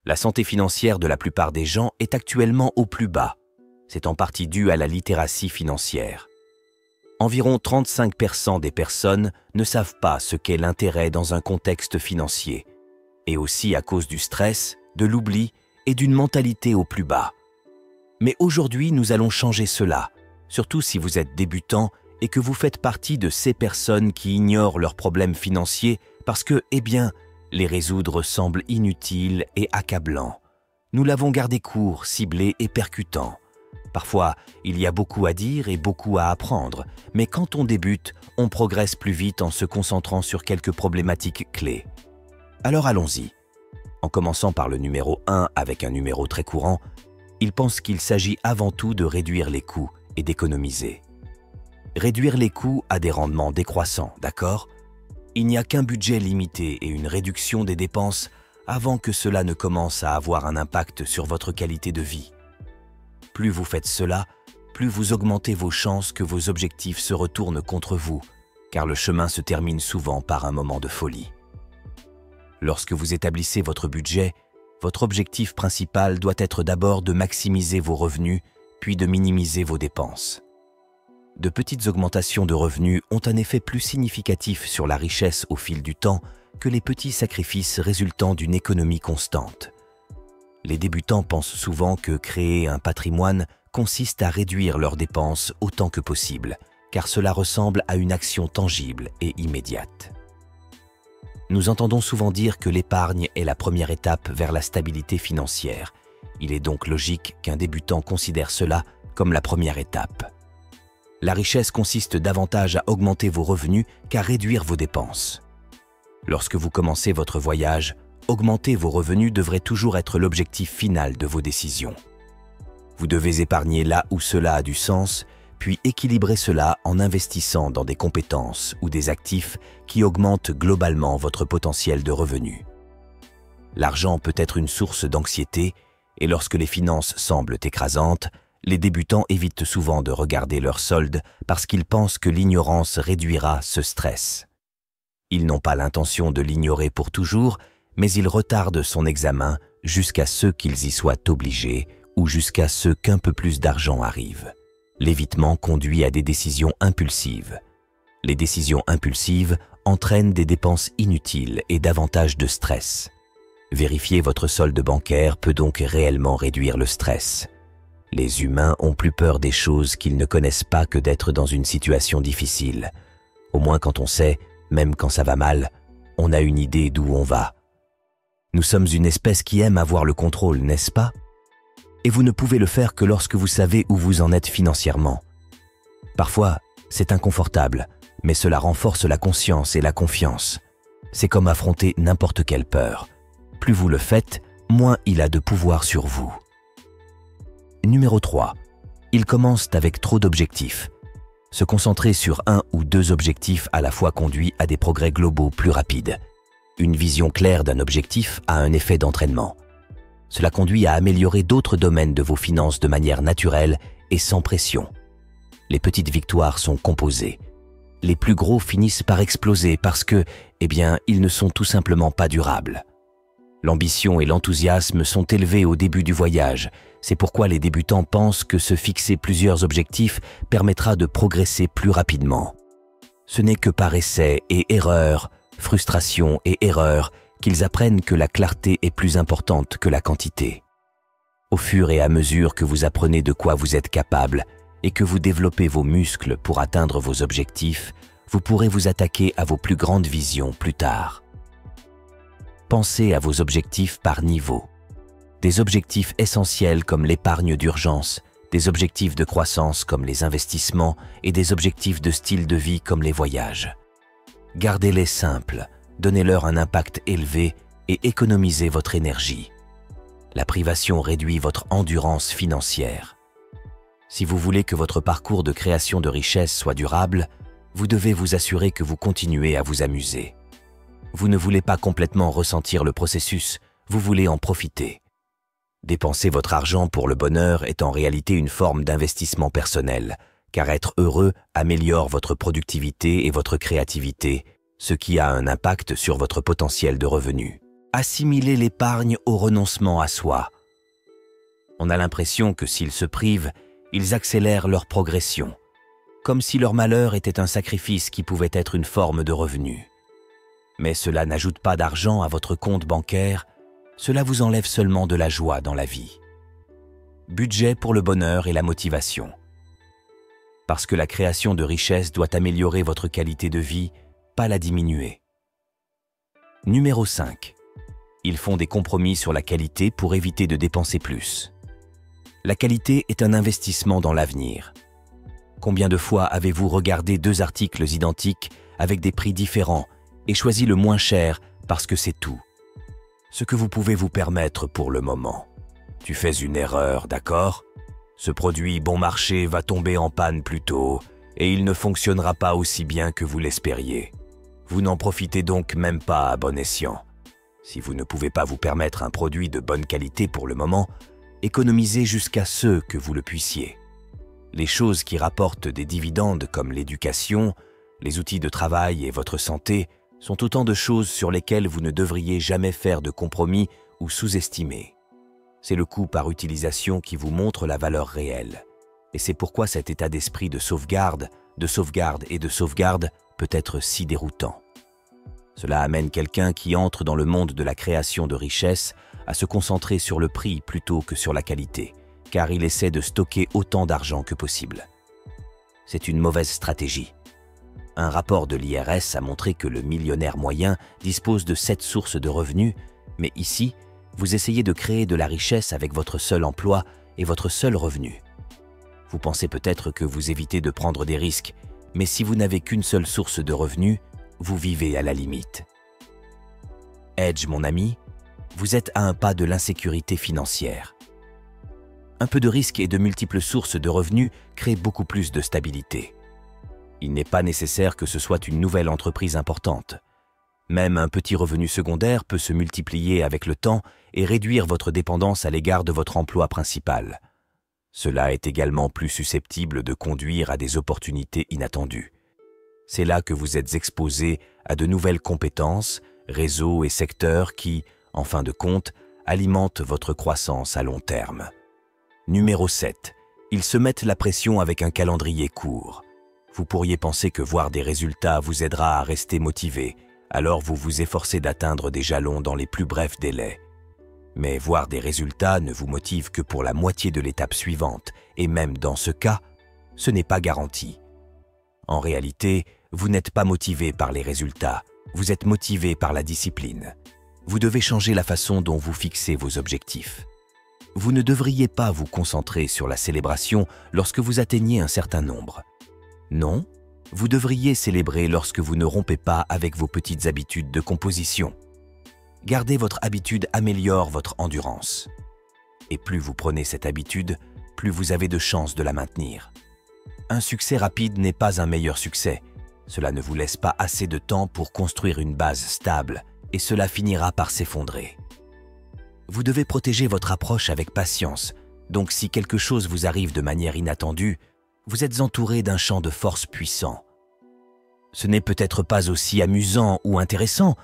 La santé financière de la plupart des gens est actuellement au plus bas. C'est en partie dû à la littératie financière. Environ 35% des personnes ne savent pas ce qu'est l'intérêt dans un contexte financier, et aussi à cause du stress, de l'oubli et d'une mentalité au plus bas. Mais aujourd'hui, nous allons changer cela, surtout si vous êtes débutant et que vous faites partie de ces personnes qui ignorent leurs problèmes financiers parce que, les résoudre semble inutile et accablant. Nous l'avons gardé court, ciblé et percutant. Parfois, il y a beaucoup à dire et beaucoup à apprendre, mais quand on débute, on progresse plus vite en se concentrant sur quelques problématiques clés. Alors allons-y. En commençant par le numéro 1 avec un numéro très courant, il pense qu'il s'agit avant tout de réduire les coûts et d'économiser. Réduire les coûts a des rendements décroissants, d'accord ? Il n'y a qu'un budget limité et une réduction des dépenses avant que cela ne commence à avoir un impact sur votre qualité de vie. Plus vous faites cela, plus vous augmentez vos chances que vos objectifs se retournent contre vous, car le chemin se termine souvent par un moment de folie. Lorsque vous établissez votre budget, votre objectif principal doit être d'abord de maximiser vos revenus, puis de minimiser vos dépenses. De petites augmentations de revenus ont un effet plus significatif sur la richesse au fil du temps que les petits sacrifices résultant d'une économie constante. Les débutants pensent souvent que créer un patrimoine consiste à réduire leurs dépenses autant que possible, car cela ressemble à une action tangible et immédiate. Nous entendons souvent dire que l'épargne est la première étape vers la stabilité financière. Il est donc logique qu'un débutant considère cela comme la première étape. La richesse consiste davantage à augmenter vos revenus qu'à réduire vos dépenses. Lorsque vous commencez votre voyage, augmenter vos revenus devrait toujours être l'objectif final de vos décisions. Vous devez épargner là où cela a du sens, puis équilibrer cela en investissant dans des compétences ou des actifs qui augmentent globalement votre potentiel de revenus. L'argent peut être une source d'anxiété, et lorsque les finances semblent écrasantes, les débutants évitent souvent de regarder leur solde parce qu'ils pensent que l'ignorance réduira ce stress. Ils n'ont pas l'intention de l'ignorer pour toujours, mais ils retardent son examen jusqu'à ce qu'ils y soient obligés ou jusqu'à ce qu'un peu plus d'argent arrive. L'évitement conduit à des décisions impulsives. Les décisions impulsives entraînent des dépenses inutiles et davantage de stress. Vérifier votre solde bancaire peut donc réellement réduire le stress. Les humains ont plus peur des choses qu'ils ne connaissent pas que d'être dans une situation difficile. Au moins quand on sait, même quand ça va mal, on a une idée d'où on va. Nous sommes une espèce qui aime avoir le contrôle, n'est-ce pas ? Et vous ne pouvez le faire que lorsque vous savez où vous en êtes financièrement. Parfois, c'est inconfortable, mais cela renforce la conscience et la confiance. C'est comme affronter n'importe quelle peur. Plus vous le faites, moins il a de pouvoir sur vous. Numéro 3. Ils commencent avec trop d'objectifs. Se concentrer sur un ou deux objectifs à la fois conduit à des progrès globaux plus rapides. Une vision claire d'un objectif a un effet d'entraînement. Cela conduit à améliorer d'autres domaines de vos finances de manière naturelle et sans pression. Les petites victoires sont composées. Les plus gros finissent par exploser parce que, ils ne sont tout simplement pas durables. L'ambition et l'enthousiasme sont élevés au début du voyage. C'est pourquoi les débutants pensent que se fixer plusieurs objectifs permettra de progresser plus rapidement. Ce n'est que par essai et erreur, frustration et erreur, qu'ils apprennent que la clarté est plus importante que la quantité. Au fur et à mesure que vous apprenez de quoi vous êtes capable et que vous développez vos muscles pour atteindre vos objectifs, vous pourrez vous attaquer à vos plus grandes visions plus tard. Pensez à vos objectifs par niveau. Des objectifs essentiels comme l'épargne d'urgence, des objectifs de croissance comme les investissements et des objectifs de style de vie comme les voyages. Gardez-les simples, donnez-leur un impact élevé et économisez votre énergie. La privation réduit votre endurance financière. Si vous voulez que votre parcours de création de richesse soit durable, vous devez vous assurer que vous continuez à vous amuser. Vous ne voulez pas complètement ressentir le processus, vous voulez en profiter. Dépenser votre argent pour le bonheur est en réalité une forme d'investissement personnel, car être heureux améliore votre productivité et votre créativité, ce qui a un impact sur votre potentiel de revenus. assimiler l'épargne au renoncement à soi. On a l'impression que s'ils se privent, ils accélèrent leur progression, comme si leur malheur était un sacrifice qui pouvait être une forme de revenu. Mais cela n'ajoute pas d'argent à votre compte bancaire, cela vous enlève seulement de la joie dans la vie. Budget pour le bonheur et la motivation. Parce que la création de richesse doit améliorer votre qualité de vie, pas la diminuer. Numéro 5. Ils font des compromis sur la qualité pour éviter de dépenser plus. La qualité est un investissement dans l'avenir. Combien de fois avez-vous regardé 2 articles identiques avec des prix différents et choisi le moins cher parce que c'est tout? Ce que vous pouvez vous permettre pour le moment. Tu fais une erreur, d'accord? Ce produit bon marché va tomber en panne plus tôt et il ne fonctionnera pas aussi bien que vous l'espériez. Vous n'en profitez donc même pas à bon escient. Si vous ne pouvez pas vous permettre un produit de bonne qualité pour le moment, économisez jusqu'à ce que vous le puissiez. Les choses qui rapportent des dividendes comme l'éducation, les outils de travail et votre santé sont autant de choses sur lesquelles vous ne devriez jamais faire de compromis ou sous-estimer. C'est le coût par utilisation qui vous montre la valeur réelle. Et c'est pourquoi cet état d'esprit de sauvegarde peut être si déroutant. Cela amène quelqu'un qui entre dans le monde de la création de richesse à se concentrer sur le prix plutôt que sur la qualité, car il essaie de stocker autant d'argent que possible. C'est une mauvaise stratégie. Un rapport de l'IRS a montré que le millionnaire moyen dispose de 7 sources de revenus, mais ici, vous essayez de créer de la richesse avec votre seul emploi et votre seul revenu. Vous pensez peut-être que vous évitez de prendre des risques, mais si vous n'avez qu'une seule source de revenus, vous vivez à la limite. Edge, mon ami, vous êtes à un pas de l'insécurité financière. Un peu de risque et de multiples sources de revenus créent beaucoup plus de stabilité. Il n'est pas nécessaire que ce soit une nouvelle entreprise importante. Même un petit revenu secondaire peut se multiplier avec le temps et réduire votre dépendance à l'égard de votre emploi principal. Cela est également plus susceptible de conduire à des opportunités inattendues. C'est là que vous êtes exposé à de nouvelles compétences, réseaux et secteurs qui, en fin de compte, alimentent votre croissance à long terme. Numéro 7. Ils se mettent la pression avec un calendrier court. Vous pourriez penser que voir des résultats vous aidera à rester motivé, alors vous vous efforcez d'atteindre des jalons dans les plus brefs délais. Mais voir des résultats ne vous motive que pour la moitié de l'étape suivante, et même dans ce cas, ce n'est pas garanti. En réalité, vous n'êtes pas motivé par les résultats, vous êtes motivé par la discipline. Vous devez changer la façon dont vous fixez vos objectifs. Vous ne devriez pas vous concentrer sur la célébration lorsque vous atteignez un certain nombre. Non, vous devriez célébrer lorsque vous ne rompez pas avec vos petites habitudes de composition. Garder votre habitude améliore votre endurance. Et plus vous prenez cette habitude, plus vous avez de chances de la maintenir. Un succès rapide n'est pas un meilleur succès. Cela ne vous laisse pas assez de temps pour construire une base stable et cela finira par s'effondrer. Vous devez protéger votre approche avec patience, donc si quelque chose vous arrive de manière inattendue, vous êtes entouré d'un champ de force puissant. Ce n'est peut-être pas aussi amusant ou intéressant,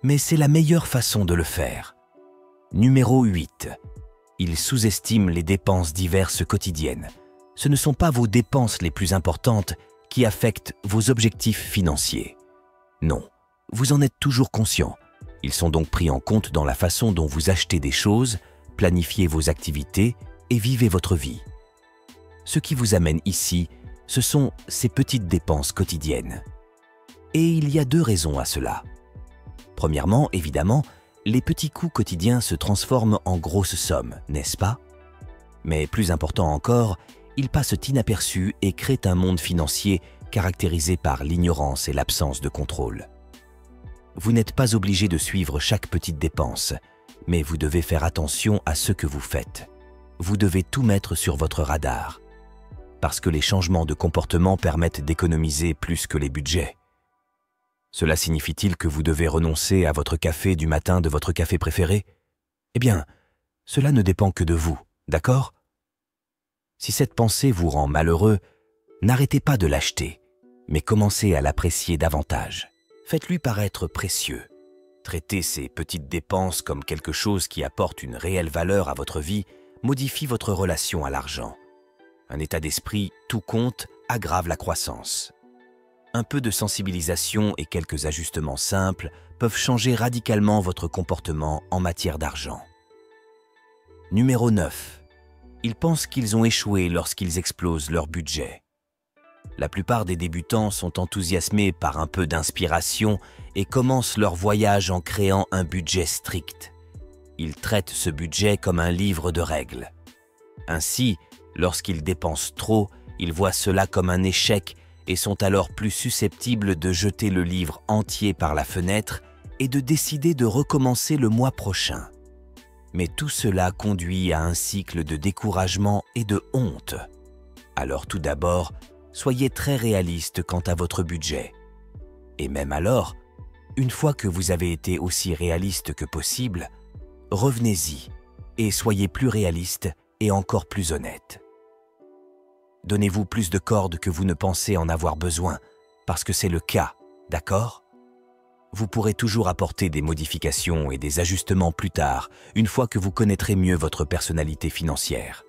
mais c'est la meilleure façon de le faire. Numéro 8. Ils sous-estiment les dépenses diverses quotidiennes. Ce ne sont pas vos dépenses les plus importantes qui affectent vos objectifs financiers. Non, vous en êtes toujours conscient. Ils sont donc pris en compte dans la façon dont vous achetez des choses, planifiez vos activités et vivez votre vie. Ce qui vous amène ici, ce sont ces petites dépenses quotidiennes. Et il y a 2 raisons à cela. Premièrement, évidemment, les petits coûts quotidiens se transforment en grosses sommes, n'est-ce pas? Mais plus important encore, ils passent inaperçus et créent un monde financier caractérisé par l'ignorance et l'absence de contrôle. Vous n'êtes pas obligé de suivre chaque petite dépense, mais vous devez faire attention à ce que vous faites. Vous devez tout mettre sur votre radar, parce que les changements de comportement permettent d'économiser plus que les budgets. Cela signifie-t-il que vous devez renoncer à votre café du matin de votre café préféré? Eh bien, cela ne dépend que de vous, d'accord? Si cette pensée vous rend malheureux, n'arrêtez pas de l'acheter, mais commencez à l'apprécier davantage. Faites-lui paraître précieux. Traiter ces petites dépenses comme quelque chose qui apporte une réelle valeur à votre vie modifie votre relation à l'argent. Un état d'esprit tout compte aggrave la croissance. Un peu de sensibilisation et quelques ajustements simples peuvent changer radicalement votre comportement en matière d'argent. Numéro 9. Ils pensent qu'ils ont échoué lorsqu'ils explosent leur budget. La plupart des débutants sont enthousiasmés par un peu d'inspiration et commencent leur voyage en créant un budget strict. Ils traitent ce budget comme un livre de règles. Ainsi, lorsqu'ils dépensent trop, ils voient cela comme un échec et sont alors plus susceptibles de jeter le livre entier par la fenêtre et de décider de recommencer le mois prochain. Mais tout cela conduit à un cycle de découragement et de honte. Alors tout d'abord, soyez très réaliste quant à votre budget. Et même alors, une fois que vous avez été aussi réaliste que possible, revenez-y et soyez plus réaliste et encore plus honnête. Donnez-vous plus de cordes que vous ne pensez en avoir besoin, parce que c'est le cas, d'accord? Vous pourrez toujours apporter des modifications et des ajustements plus tard, une fois que vous connaîtrez mieux votre personnalité financière.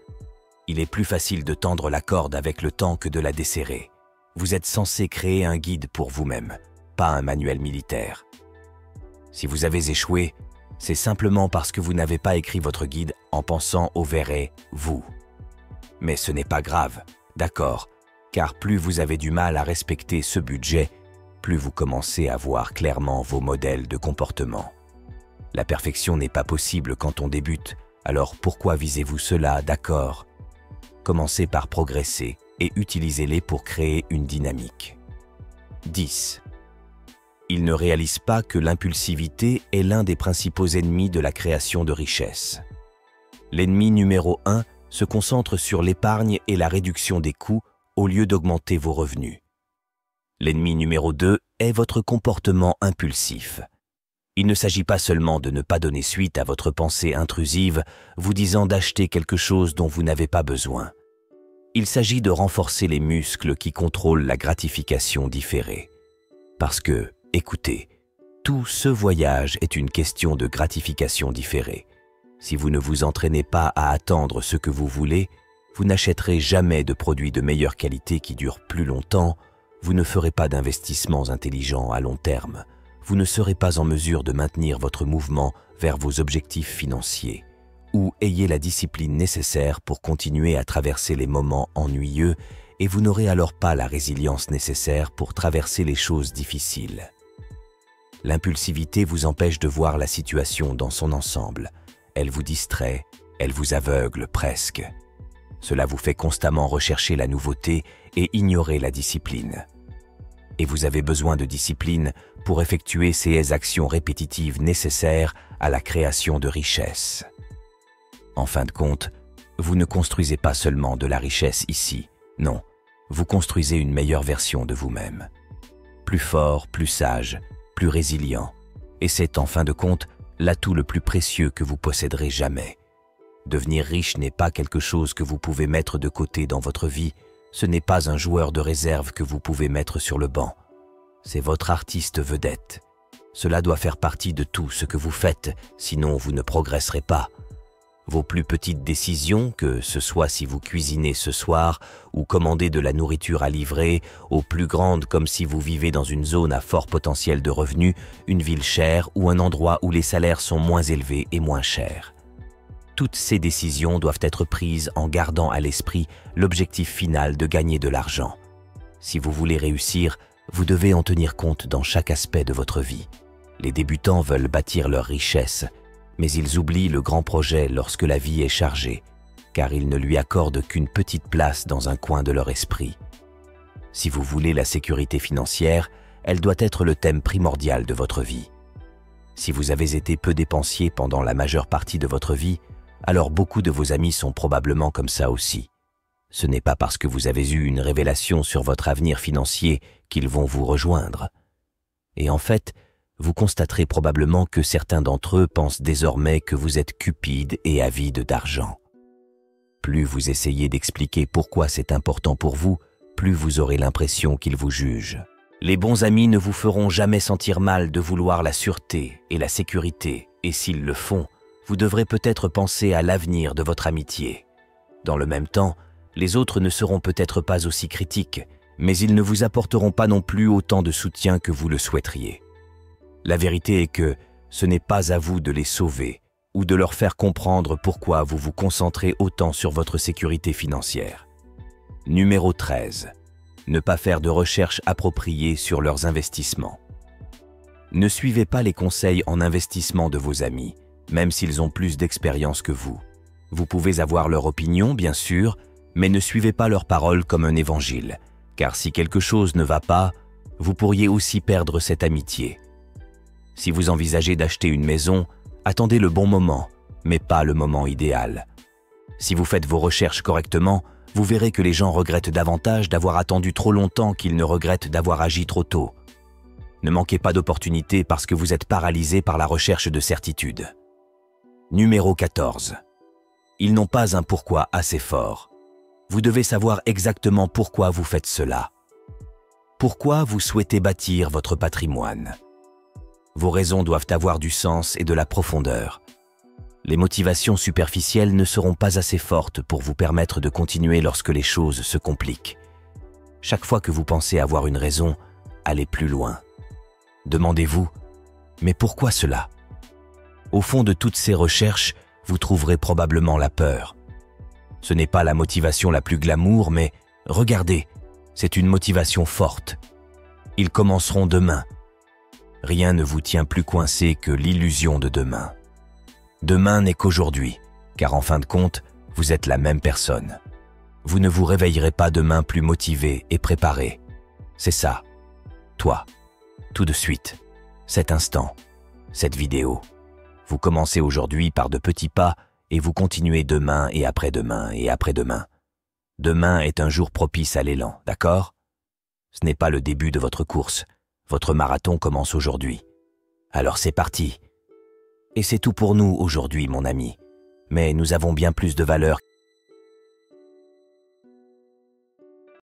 Il est plus facile de tendre la corde avec le temps que de la desserrer. Vous êtes censé créer un guide pour vous-même, pas un manuel militaire. Si vous avez échoué, c'est simplement parce que vous n'avez pas écrit votre guide en pensant au verrez vous. Mais ce n'est pas grave, d'accord, car plus vous avez du mal à respecter ce budget, plus vous commencez à voir clairement vos modèles de comportement. La perfection n'est pas possible quand on débute, alors pourquoi visez-vous cela, d'accord? Commencez par progresser et utilisez-les pour créer une dynamique. 10. Ils ne réalisent pas que l'impulsivité est l'un des principaux ennemis de la création de richesse. L'ennemi numéro 1 se concentre sur l'épargne et la réduction des coûts au lieu d'augmenter vos revenus. L'ennemi numéro 2 est votre comportement impulsif. Il ne s'agit pas seulement de ne pas donner suite à votre pensée intrusive, vous disant d'acheter quelque chose dont vous n'avez pas besoin. Il s'agit de renforcer les muscles qui contrôlent la gratification différée. Parce que, écoutez, tout ce voyage est une question de gratification différée. Si vous ne vous entraînez pas à attendre ce que vous voulez, vous n'achèterez jamais de produits de meilleure qualité qui durent plus longtemps, vous ne ferez pas d'investissements intelligents à long terme, vous ne serez pas en mesure de maintenir votre mouvement vers vos objectifs financiers, ou ayez la discipline nécessaire pour continuer à traverser les moments ennuyeux et vous n'aurez alors pas la résilience nécessaire pour traverser les choses difficiles. L'impulsivité vous empêche de voir la situation dans son ensemble. Elle vous distrait, elle vous aveugle presque. Cela vous fait constamment rechercher la nouveauté et ignorer la discipline. Et vous avez besoin de discipline pour effectuer ces actions répétitives nécessaires à la création de richesse. En fin de compte, vous ne construisez pas seulement de la richesse ici, non, vous construisez une meilleure version de vous-même. Plus fort, plus sage, plus résilient, et c'est en fin de compte l'atout le plus précieux que vous posséderez jamais. Devenir riche n'est pas quelque chose que vous pouvez mettre de côté dans votre vie, ce n'est pas un joueur de réserve que vous pouvez mettre sur le banc. C'est votre artiste vedette. Cela doit faire partie de tout ce que vous faites, sinon vous ne progresserez pas. Vos plus petites décisions, que ce soit si vous cuisinez ce soir ou commandez de la nourriture à livrer, aux plus grandes comme si vous vivez dans une zone à fort potentiel de revenus, une ville chère ou un endroit où les salaires sont moins élevés et moins chers. Toutes ces décisions doivent être prises en gardant à l'esprit l'objectif final de gagner de l'argent. Si vous voulez réussir, vous devez en tenir compte dans chaque aspect de votre vie. Les débutants veulent bâtir leur richesse, mais ils oublient le grand projet lorsque la vie est chargée, car ils ne lui accordent qu'une petite place dans un coin de leur esprit. Si vous voulez la sécurité financière, elle doit être le thème primordial de votre vie. Si vous avez été peu dépensier pendant la majeure partie de votre vie, alors beaucoup de vos amis sont probablement comme ça aussi. Ce n'est pas parce que vous avez eu une révélation sur votre avenir financier qu'ils vont vous rejoindre. Et en fait, vous constaterez probablement que certains d'entre eux pensent désormais que vous êtes cupide et avide d'argent. Plus vous essayez d'expliquer pourquoi c'est important pour vous, plus vous aurez l'impression qu'ils vous jugent. Les bons amis ne vous feront jamais sentir mal de vouloir la sûreté et la sécurité, et s'ils le font, vous devrez peut-être penser à l'avenir de votre amitié. Dans le même temps, les autres ne seront peut-être pas aussi critiques, mais ils ne vous apporteront pas non plus autant de soutien que vous le souhaiteriez. La vérité est que ce n'est pas à vous de les sauver ou de leur faire comprendre pourquoi vous vous concentrez autant sur votre sécurité financière. Numéro 13. Ne pas faire de recherches appropriées sur leurs investissements. Ne suivez pas les conseils en investissement de vos amis, même s'ils ont plus d'expérience que vous. Vous pouvez avoir leur opinion, bien sûr, mais ne suivez pas leurs paroles comme un évangile, car si quelque chose ne va pas, vous pourriez aussi perdre cette amitié. Si vous envisagez d'acheter une maison, attendez le bon moment, mais pas le moment idéal. Si vous faites vos recherches correctement, vous verrez que les gens regrettent davantage d'avoir attendu trop longtemps qu'ils ne regrettent d'avoir agi trop tôt. Ne manquez pas d'opportunités parce que vous êtes paralysé par la recherche de certitude. Numéro 14. Ils n'ont pas un pourquoi assez fort. Vous devez savoir exactement pourquoi vous faites cela. Pourquoi vous souhaitez bâtir votre patrimoine? Vos raisons doivent avoir du sens et de la profondeur. Les motivations superficielles ne seront pas assez fortes pour vous permettre de continuer lorsque les choses se compliquent. Chaque fois que vous pensez avoir une raison, allez plus loin. Demandez-vous, mais pourquoi cela? Au fond de toutes ces recherches, vous trouverez probablement la peur. Ce n'est pas la motivation la plus glamour, mais regardez, c'est une motivation forte. Ils commenceront demain. Rien ne vous tient plus coincé que l'illusion de demain. Demain n'est qu'aujourd'hui, car en fin de compte, vous êtes la même personne. Vous ne vous réveillerez pas demain plus motivé et préparé. C'est ça. Toi. Tout de suite. Cet instant. Cette vidéo. Vous commencez aujourd'hui par de petits pas et vous continuez demain et après-demain et après-demain. Demain est un jour propice à l'élan, d'accord? Ce n'est pas le début de votre course. Votre marathon commence aujourd'hui. Alors c'est parti. Et c'est tout pour nous aujourd'hui, mon ami. Mais nous avons bien plus de valeur